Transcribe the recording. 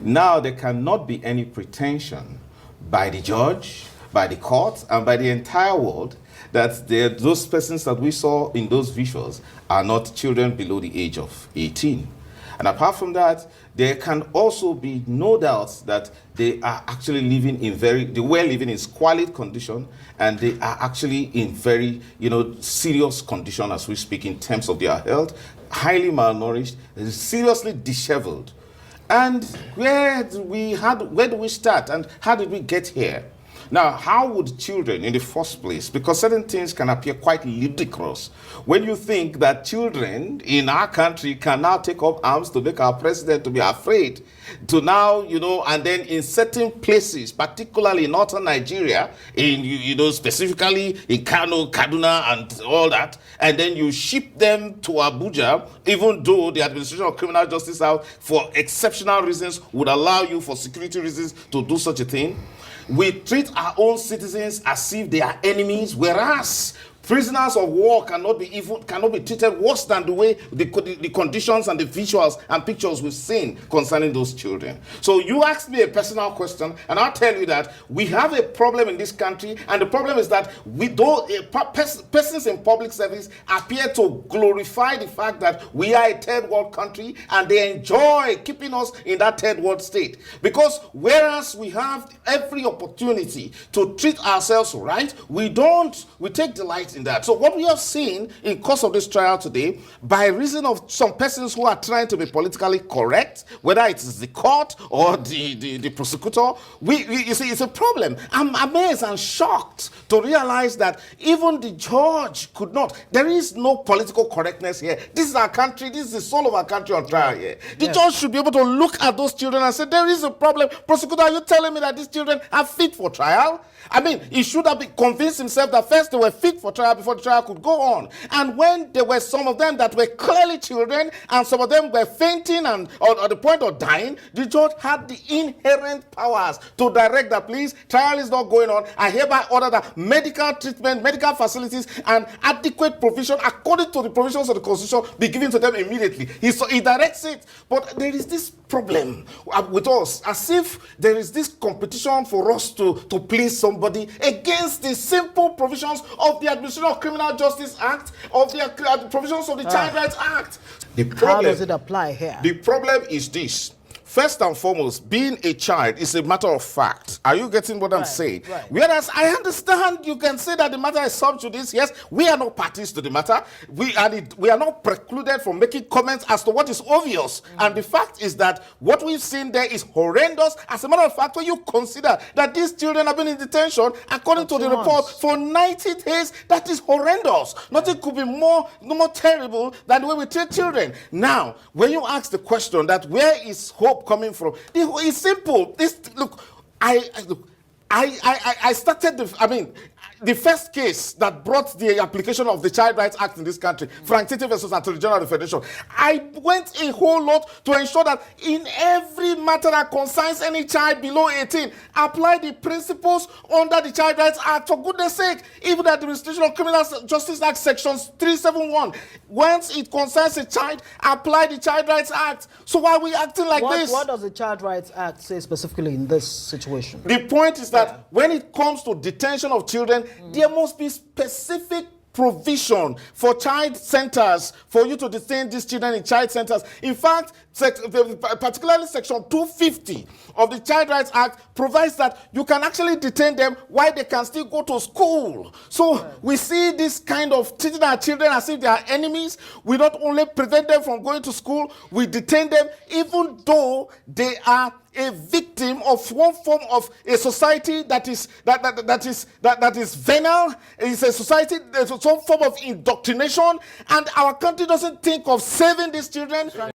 Now there cannot be any pretension by the judge, by the court, and by the entire world that those persons that we saw in those visuals are not children below the age of 18. And apart from that, there can also be no doubt that they are actually living in they were living in squalid condition, and they are actually in very, serious condition as we speak in terms of their health, highly malnourished, seriously disheveled. And where do we start, and how did we get here? Now, how would children in the first place, because certain things can appear quite ludicrous, when you think that children in our country can now take up arms to make our president to be afraid, to now, and then in certain places, particularly in northern Nigeria, specifically in Kano, Kaduna, and all that, and then you ship them to Abuja, even though the Administration of Criminal Justice House, for exceptional reasons, would allow you for security reasons to do such a thing. We treat our own citizens as if they are enemies, whereas prisoners of war cannot be treated worse than the way the conditions and the visuals and pictures we've seen concerning those children. So you asked me a personal question, and I'll tell you that we have a problem in this country, and the problem is that persons in public service appear to glorify the fact that we are a third world country, and they enjoy keeping us in that third world state. Because whereas we have every opportunity to treat ourselves right, we take delight in that. So what we have seen in course of this trial today, by reason of some persons who are trying to be politically correct, whether it is the court or the prosecutor, you see, it's a problem. I'm amazed and shocked to realize that even the judge could not. There is no political correctness here. This is our country. This is the soul of our country on trial here. The judge should be able to look at those children and say, there is a problem. Prosecutor, are you telling me that these children are fit for trial? I mean, he should have convinced himself that first they were fit for trial before the trial could go on. And when there were some of them that were clearly children and some of them were fainting and at the point of dying, the judge had the inherent powers to direct that, please, trial is not going on. I hereby order that medical treatment, medical facilities, and adequate provision according to the provisions of the Constitution be given to them immediately. He directs it. But there is this problem with us, as if there is this competition for us to please somebody against the simple provisions of the Administration of Criminal Justice Act, of the provisions of the Child Rights Act. How does it apply here? The problem is this. First and foremost, being a child is a matter of fact. Are you getting what I'm saying? Right. Whereas I understand you can say that the matter is sub judice. Yes, we are not parties to the matter. We are not precluded from making comments as to what is obvious. And the fact is that what we've seen there is horrendous. As a matter of fact, when you consider that these children have been in detention, according to the report, for 90 days, that is horrendous. Nothing could be more terrible than the way we treat children. Now, when you ask the question that where is hope coming from, it's simple. I started the first case that brought the application of the Child Rights Act in this country, Frank Tete versus Attorney General of the Federation. I went a whole lot to ensure that in every matter that concerns any child below 18, apply the principles under the Child Rights Act. For goodness sake, even the Administration of Criminal Justice Act sections 371, once it concerns a child, apply the Child Rights Act. So why are we acting like this? What does the Child Rights Act say specifically in this situation? The point is that when it comes to detention of children, there must be specific provision for child centers, for you to detain these children in child centers. In fact, particularly section 250 of the Child Rights Act provides that you can actually detain them while they can still go to school. So we see this kind of treating our children as if they are enemies. We not only prevent them from going to school, we detain them even though they are a victim of one form of a society that is venal. It's a society, there's some form of indoctrination, and our country doesn't think of saving these children.